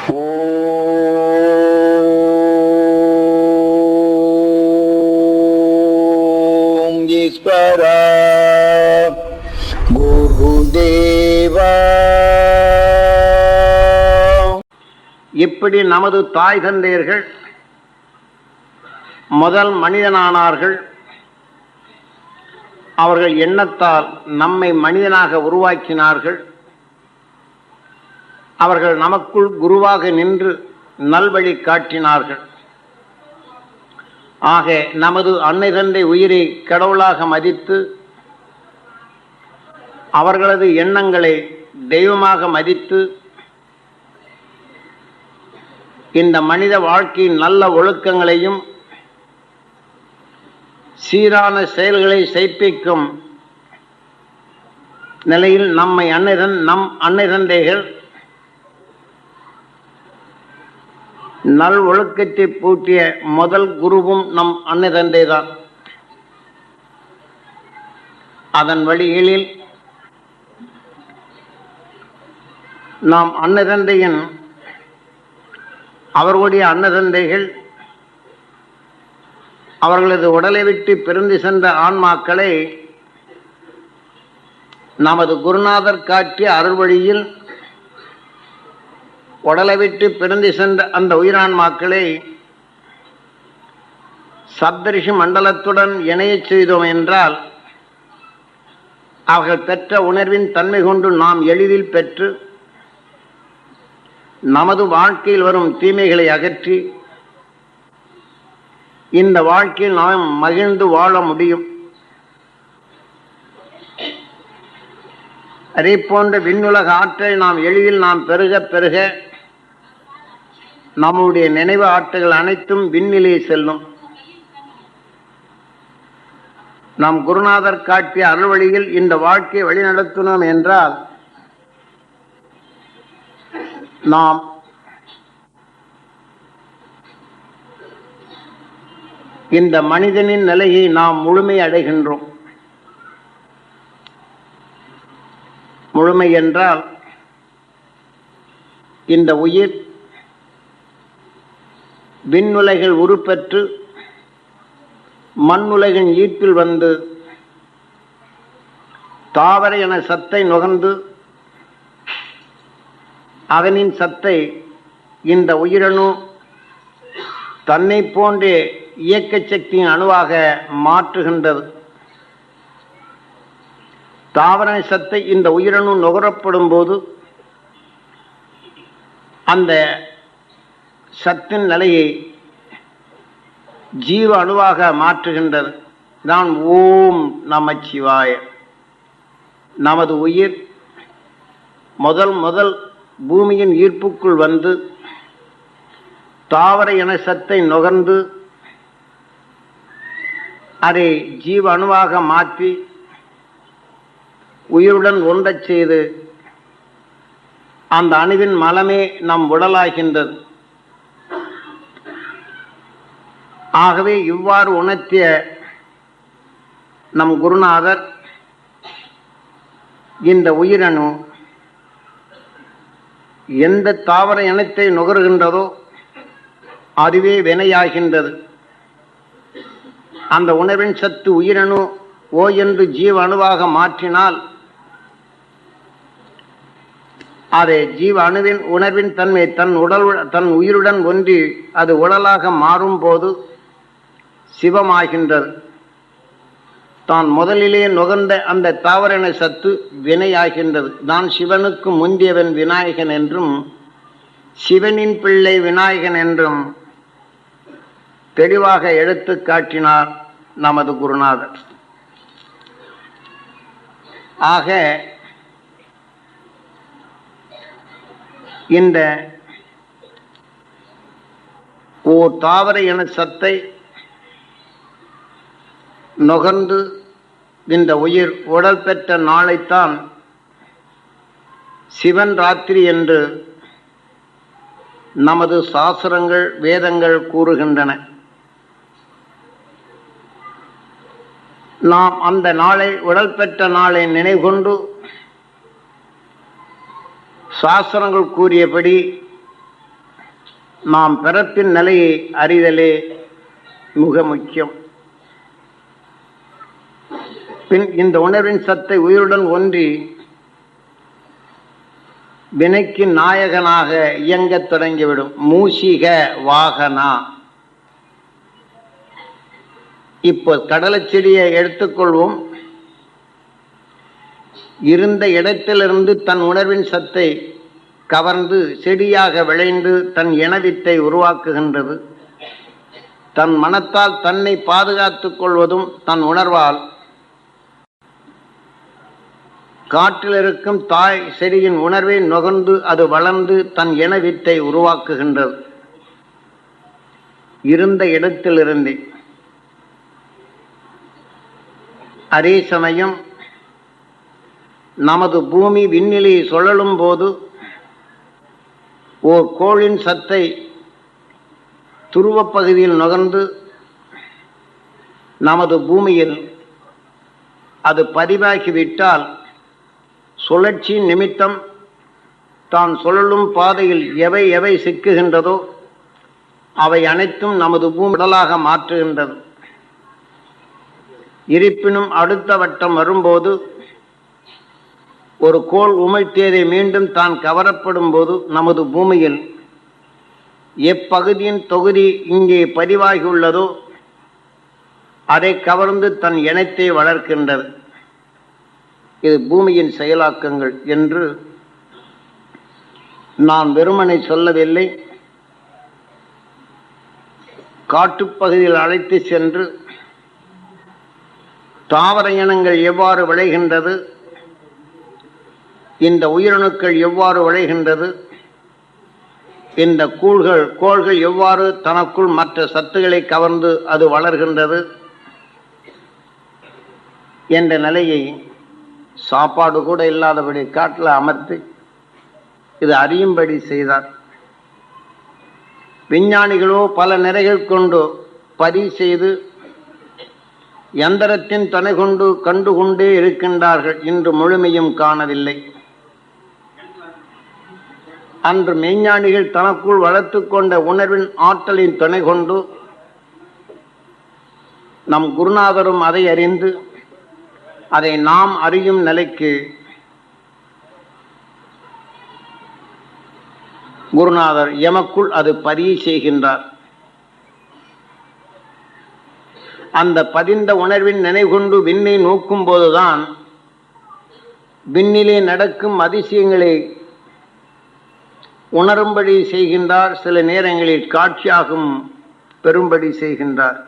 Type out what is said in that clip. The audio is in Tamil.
ஓம் ஈஸ்வரா குருதேவா. இப்படி நமது தாய் தந்தையர்கள் முதல் மனிதனானார்கள். அவர்கள் எண்ணத்தால் நம்மை மனிதனாக உருவாக்கினார்கள். அவர்கள் நமக்குள் குருவாக நின்று நல்வழி காட்டினார்கள். ஆக நமது அன்னை தந்தை உயிரை கடவுளாக மதித்து அவர்களது எண்ணங்களை தெய்வமாக மதித்து இந்த மனித வாழ்க்கையின் நல்ல ஒழுக்கங்களையும் சீரான செயல்களை செய்ப்பிக்கும் நிலையில் நம் அன்னை தந்தைகள் நல் ஒழுக்கத்தை பூட்டிய முதல் குருவும் நம் அன்னை தந்தை தான். அதன் வழிகளில் நாம் அன்னை தந்தையின் அவர்களுடைய அன்னை தந்தைகள் அவர்களது உடலை விட்டு பிரிந்து சென்ற ஆன்மாக்களை நமது குருநாதர் காட்டிய அருள் வழியில் உடலை விட்டு பிரிந்து சென்ற அந்த உயிரான்மாக்களை சப்தரிஷி மண்டலத்துடன் இணையச் செய்தோம் என்றால் அவர்கள் பெற்ற உணர்வின் தன்மை கொண்டு நாம் எளிதில் பெற்று நமது வாழ்க்கையில் வரும் தீமைகளை அகற்றி இந்த வாழ்க்கையில் நாம் மகிழ்ந்து வாழ முடியும். அதே போன்ற விண்ணுலக ஆற்றலை நாம் எளிதில் பெருக பெருக நம்முடைய நினைவு ஆற்றல்கள் அனைத்தும் விண்ணிலே செல்லும். நாம் குருநாதர் காட்டிய அருள் வழியில் இந்த வாழ்க்கையை வழிநடத்தினோம் என்றால் நாம் இந்த மனிதனின் நிலையை நாம் முழுமை அடைகின்றோம். முழுமை என்றால் இந்த உயிர் விண்ணுலகில் உருப்பெற்று மண்ணுலகின் ஈர்ப்பில் வந்து தாவர என சத்தை நுகர்ந்து அதனின் சத்தை இந்த உயிரணு தன்னை போன்றே இயக்க சக்தியின் அணுவாக மாற்றுகின்றது. தாவர சத்தை இந்த உயிரணு நுகரப்படும் போது அந்த சத்தின் நிலையை ஜீவ அணுவாக மாற்றுகின்றது. தான் ஓம் நமச்சிவாய. நமது உயிர் முதல் பூமியின் ஈர்ப்புக்குள் வந்து தாவர இன சத்தை நுகர்ந்து அதை ஜீவ அணுவாக மாற்றி உயிருடன் ஒன்றச் செய்து அந்த அணுவின் மலமே நம் உடலாகின்றது. ஆகவே இவ்வாறு உணர்த்திய நம் குருநாதர் இந்த உயிரணு எந்த தாவர இனத்தை நுகர்கின்றதோ அதுவே வினையாகின்றது. அந்த உணர்வின் சத்து உயிரணு ஓ என்று ஜீவ அணுவாக மாற்றினால் அதை ஜீவ அணுவின் உணர்வின் தன்மை தன் உயிருடன் ஒன்றி அது உடலாக மாறும் போது சிவமாகின்றது. தான் முதலிலே நுகர்ந்த அந்த தாவரண சத்து வினையாகின்றது. நான் சிவனுக்கு முந்தியவன் விநாயகன் என்றும் சிவனின் பிள்ளை விநாயகன் என்றும் தெளிவாக எடுத்து காட்டினார் நமது குருநாதர். ஆக இந்த ஓர் தாவர இன சத்தை நுகர்ந்து இந்த உயிர் உடல் பெற்ற நாளைத்தான் சிவன் ராத்திரி என்று நமது சாஸ்திரங்கள் வேதங்கள் கூறுகின்றன. நாம் அந்த நாளை உடல் பெற்ற நாளை நினைவுகொண்டு சாஸ்திரங்கள் கூறியபடி நாம் பிறப்பின் நிலையை அறிதலே மிக முக்கியம். பின் இந்த உணர்வின் சத்தை உயிருடன் ஒன்றி வினைக்கு நாயகனாக இயங்கத் தொடங்கிவிடும். மூஷிக வாகனா. இப்போ கடலை செடியை எடுத்துக்கொள்வோம். இருந்த இடத்திலிருந்து தன் உணர்வின் சத்தை கவர்ந்து செடியாக விளைந்து தன் இனவித்தை உருவாக்குகின்றது. தன் மனத்தால் தன்னை பாதுகாத்துக் கொள்வதும் தன் உணர்வால் காற்றில் இருக்கும் தாய் செடியின் உணர்வை நுகர்ந்து அது வளர்ந்து தன் இனவித்தை உருவாக்குகின்றது. இருந்த இடத்திலிருந்தே. அதே சமயம் நமது பூமி விண்ணிலே சுழலும் போது ஓர் கோளின் சத்தை துருவப் பகுதியில் நுகர்ந்து நமது பூமியில் அது பதிவாகிவிட்டால் சுழற்சி நிமித்தம் தான் சுழலும் பாதையில் எவை எவை சிக்குகின்றதோ அவை அனைத்தும் நமது பூமி உடலாக மாற்றுகின்றது. இருப்பினும் அடுத்த வட்டம் வரும்போது ஒரு கோள் உமிழ்த்தேதை மீண்டும் தான் கவரப்படும் போது நமது பூமியில் எப்பகுதியின் தொகுதி இங்கே பதிவாகியுள்ளதோ அதை கவர்ந்து தன் இனத்தை வளர்க்கின்றது. இது பூமியின் செயலாக்கங்கள் என்று நான் வெறுமனை சொல்லவில்லை. காட்டுப்பகுதியில் அழைத்து சென்று தாவர இனங்கள் எவ்வாறு விளைகின்றது, இந்த உயிரணுக்கள் எவ்வாறு விளைகின்றது, இந்த கோள்கள் எவ்வாறு தனக்குள் மற்ற சத்துக்களை கவர்ந்து அது வளர்கின்றது என்ற நிலையை சாப்பாடு கூட இல்லாதபடி காட்டில் அமர்த்தி இது அறியும்படி செய்தார். விஞ்ஞானிகளோ பல நிறைகள் கொண்டு பதிவு செய்து யந்திரத்தின் துணை கொண்டு கண்டுகொண்டே இருக்கின்றார்கள். இன்று முழுமையும் காணவில்லை. அன்று மெய்ஞானிகள் தனக்குள் வளர்த்து கொண்ட உணர்வின் ஆற்றலின் துணை கொண்டு நம் குருநாதரும் அதை அறிந்து அதை நாம் அறியும் நிலைக்கு குருநாதர் எமக்குள் அது பதிவு செய்கின்றார். அந்த பதிந்த உணர்வின் நினைவுகொண்டு விண்ணை நோக்கும் போதுதான் விண்ணிலே நடக்கும் அதிசயங்களை உணரும்படி செய்கின்றார். சில நேரங்களில் காட்சியாகும் பெரும்படி செய்கின்றார்.